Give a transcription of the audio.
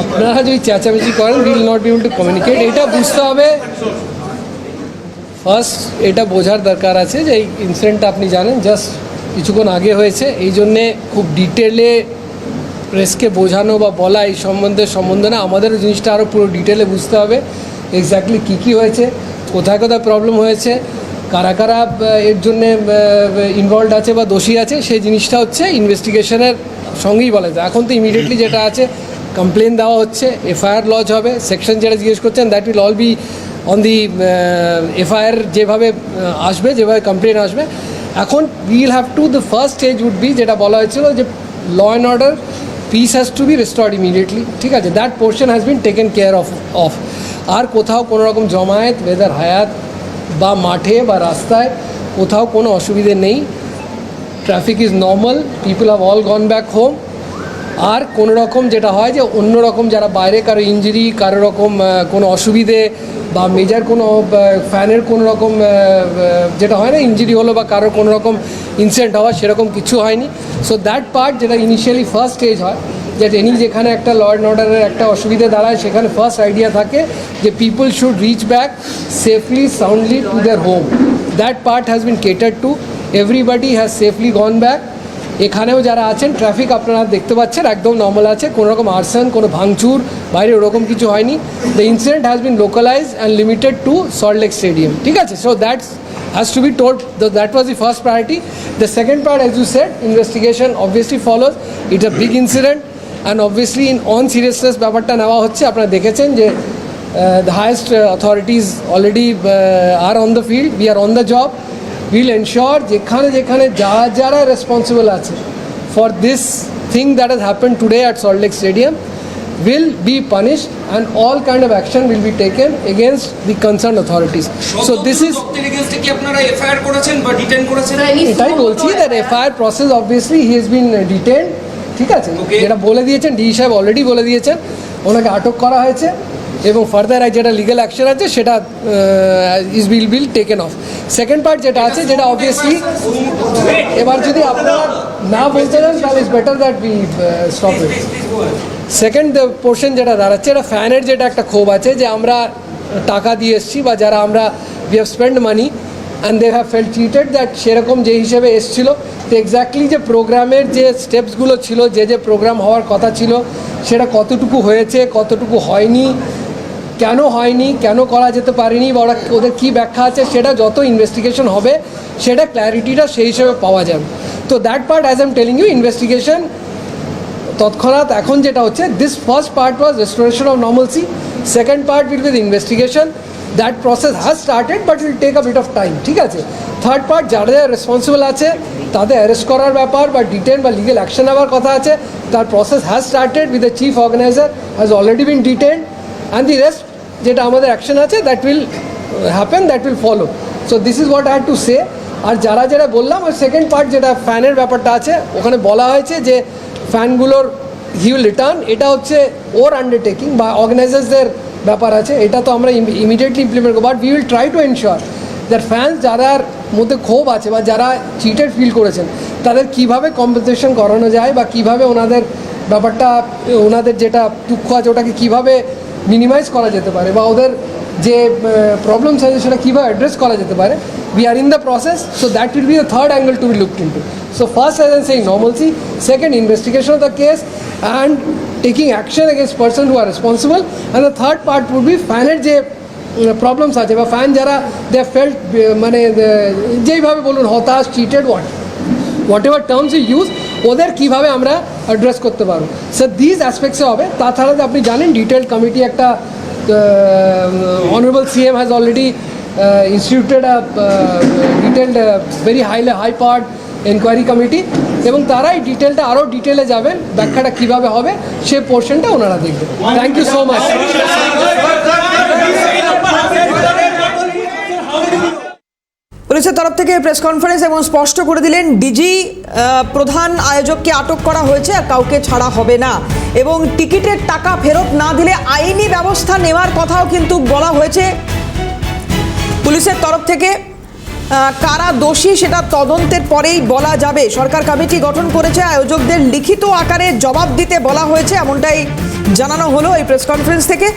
আপনারা যদি চেঁচামেচি করেন will not be able to communicate. এটা বুঝতে হবে, ফার্স্ট এটা বোঝার দরকার আছে যে এই ইনসিডেন্টটা আপনি জানেন জাস্ট কিছুক্ষণ আগে হয়েছে, এই জন্যে খুব ডিটেলে প্রেসকে বোঝানো বা বলা এই সম্বন্ধে না, আমাদেরও জিনিসটা আরও পুরো ডিটেলে বুঝতে হবে এক্স্যাক্টলি কী হয়েছে, কোথায় কোথায় প্রবলেম হয়েছে, কারা কারা এর জন্যে ইনভলভড আছে বা দোষী আছে, সেই জিনিসটা হচ্ছে ইনভেস্টিগেশনের সঙ্গেই বলা যায়। এখন তো ইমিডিয়েটলি যেটা আছে কমপ্লেন দেওয়া হচ্ছে, এফআইআর লজ হবে, সেকশন যেটা জিজ্ঞেস করছেন that will all be on the FIR যেভাবে আসবে, যেভাবে কমপ্লেন আসবে। এখন will have to the first stage would be যেটা বলা হয়েছিল যে law and order peace has to be restored immediately, ঠিক আছে, that portion has been taken care of. আর কোথাও কোনো রকম জমায়েত ওয়েদার হায়াত বা মাঠে বা রাস্তায় কোথাও কোনো অসুবিধে নেই, traffic is normal, people have all gone back home. আর কোনো রকম যেটা হয় যে অন্য রকম যারা বাইরে কারো ইঞ্জুরি, কারো রকম কোনো অসুবিধে বা মেজার কোনো ফ্যানের কোনো রকম যেটা হয় না ইঞ্জুরি হলো বা কারোর কোনো রকম ইনসিডেন্ট হওয়া, সেরকম কিছু হয়নি। সো দ্যাট পার্ট যেটা ইনিশিয়ালি ফার্স্ট স্টেজ হয়, যে এনি যেখানে একটা ল অ্যান্ড অর্ডারের একটা অসুবিধে দাঁড়ায় সেখানে ফার্স্ট আইডিয়া থাকে যে people should reach back safely soundly to their home. That part has been catered to, everybody has safely gone back. এখানেও যারা আছেন ট্রাফিক আপনারা দেখতে পাচ্ছেন একদম নর্মাল আছে, কোনো রকম আর্সন, কোনো ভাঙচুর বাইরে ওরকম কিছু হয়নি। The incident has been localise and limited to Salt Lake Stadium, ঠিক আছে। So that's has to be told, that was the first priority. The second part, as you said, investigation obviously follows. It's a big incident and obviously in on seriousness ব্যাপারটা নেওয়া হচ্ছে। আপনারা দেখেছেন যে the highest authorities already are on the field, we are on the job. We'll ensure যেখানে যেখানে যারা responsible আছে for this thing that has happened today at Salt Lake Stadium will be punished and all kind of action will be taken against the concerned authorities. So this is কি আপনারা FIR করেছেন বা detain করেছেন? এটাই বলছি, that FIR process obviously he has been detained, ঠিক আছে, যেটা বলে দিয়েছেন ডি সাহেব অলরেডি বলে দিয়েছেন, ওনাকে আটক করা হয়েছে এবং ফার্দার যেটা লিগ্যাল অ্যাকশন আছে সেটা is bill taken of. Second part যেটা আছে যেটা অবভিয়াসলি এবার যদি আপনারা না বলতে চান তাহলে is better that we stop it. Second portion যেটা দাঁড়াচ্ছে, এটা ফ্যানের যেটা একটা ক্ষোভ আছে যে আমরা টাকা দিয়ে এসেছি বা যারা আমরা we have spend money and they have felt cheated, that সেরকম যে হিসেবে এসেছিলো তো এক্স্যাক্টলি যে প্রোগ্রামের যে স্টেপসগুলো ছিল, যে প্রোগ্রাম হওয়ার কথা ছিল সেটা কতটুকু হয়েছে, কতটুকু হয়নি, কেন হয়নি, কেন করা যেতে পারেনি বা ওদের কী ব্যাখ্যা আছে, সেটা যত ইনভেস্টিগেশন হবে সেটা ক্ল্যারিটিটা সেই হিসেবে পাওয়া যাবে। তো that part as I am telling you investigation তৎক্ষণাৎ এখন যেটা হচ্ছে, this first part was restoration of normalcy, second part will be investigation, that process has started but will take a bit of time, ঠিক আছে। Third part যারা responsible আছে তাদের arrest করার ব্যাপার বা ডিটেন বা লিগেল অ্যাকশন নেওয়ার কথা আছে, তার process has started with the chief organiser has already been detained and the rest যেটা আমাদের অ্যাকশন আছে that will happen, that will follow. So this is what I had to say. আর যারা বললাম ওই সেকেন্ড পার্ট যেটা ফ্যানের ব্যাপারটা আছে, ওখানে বলা হয়েছে যে ফ্যানগুলোর হি উইল রিটার্ন, এটা হচ্ছে ওর আন্ডারটেকিং বা অর্গানাইজার্সদের ব্যাপার আছে, এটা তো আমরা ইমিডিয়েটলি ইমপ্লিমেন্ট করবো। But we will try to ensure that fans যারার মধ্যে ক্ষোভ আছে বা যারা চিটেড ফিল করেছেন তাদের কীভাবে কম্পেনসেশন করানো যায় বা কীভাবে ওনাদের ব্যাপারটা, ওনাদের যেটা দুঃখ আছে ওটাকে কীভাবে মিনিমাইজ করা যেতে পারে বা ওদের যে প্রবলেমস আছে সেটা কীভাবে অ্যাড্রেস করা যেতে পারে। We are in the process, so that will be the third angle to be looked into. So first, as I'm saying, normalcy. Second, investigation of the case and taking action against persons who are responsible. And the third part would be ফ্যানের যে problems আছে বা fan যারা দে felt মানে যেইভাবে বলুন হতাশ, cheated, whatever terms you use, ওদের কীভাবে আমরা অ্যাড্রেস করতে পারবো। স্যার দিস অ্যাসপেক্টসে হবে। তাছাড়া আপনি জানেন ডিটেলড কমিটি একটা honourable CM has already instituted a detailed very high powered inquiry committee এবং তারা এই ডিটেলটা আরও ডিটেলে যাবেন, ব্যাখ্যাটা কীভাবে হবে সে পোর্শনটা ওনারা দেখবেন। Thank you so much. পুলিশের তরফ থেকে প্রেস কনফারেন্স এবং স্পষ্ট করে দিলেন ডিজি প্রধান আয়োজককে আটক করা হয়েছে আর কাউকে ছাড়া হবে না এবং টিকিটের টাকা ফেরত না দিলে আইনি ব্যবস্থা নেওয়ার কথাও কিন্তু বলা হয়েছে পুলিশের তরফ থেকে। কারা দোষী সেটা তদন্তের পরেই বলা যাবে। সরকার কমিটি গঠন করেছে, আয়োজকদের লিখিত আকারে জবাব দিতে বলা হয়েছে, এমনটাই জানানো হলো এই প্রেস কনফারেন্স থেকে।